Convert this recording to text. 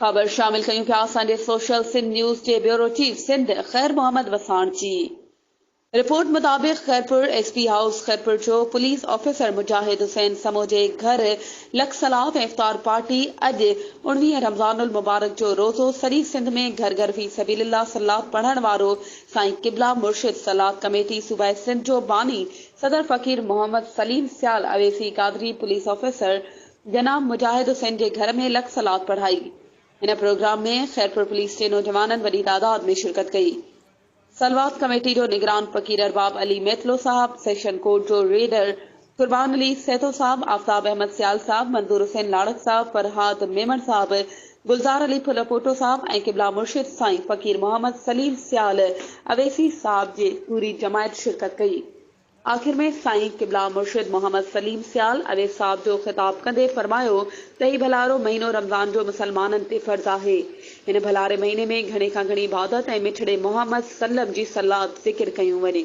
खबर शामिल कयूं पिया असांजे सोशल सिंध न्यूज़ जे ब्यूरो चीफ सिंध खैर मोहम्मद वसाण जी रिपोर्ट मुताबिक़ खैरपुर एसपी हाउस खैरपुर जो पुलिस ऑफिसर मुजाहिद हुसैन समो जे घर लख सलात इफ्तार पार्टी अज 19 रमज़ानुल मुबारक जो रोज़ो सॼी सिंध में घर घर फी सबीलिल्लाह सलात पढ़ण वारो साईं किबला मुर्शिद सलात कमेटी सूबाई सिंध जो बानी सदर फ़कीर मोहम्मद सलीम सियाल अवेसी कादरी पुलिस ऑफिसर जनाब मुजाहिद हुसैन जे घर में लख सलात पढ़ाई। इन प्रोग्राम में खैरपुर पुलिस के नौजवानन वडी तादाद में शिरकत कई। सलवात कमेटी जो निगरान फकीर अरबाब अली मेथलो साहब, सेशन कोर्ट जो रेडर कुर्बान अली सेतो साहब, आफ्ताब अहमद सियाल साहब, मंजूर हुसैन लाड़क साहब, फरहाद मेमन साहब, गुलजार अली फुलपोटो साहब ऐं किबला मुर्शिद साईं फकीर मोहम्मद सलीम सियाल अवेसी साहब जे पूरी जमायत शिरकत कई। आखिर में साईं किबला मुर्शिद मोहम्मद सलीम सियाल अवेस साहब जो खिताब कंदे फरमायो त ही भलारो महीनो रमज़ान जो मुसलमानन ते फर्ज आहे। इन भलारे महीने में घणे खां घणी इबादत ऐं मिठड़े मोहम्मद सल्लम जी सलात ज़िक्र कयूं वञनि।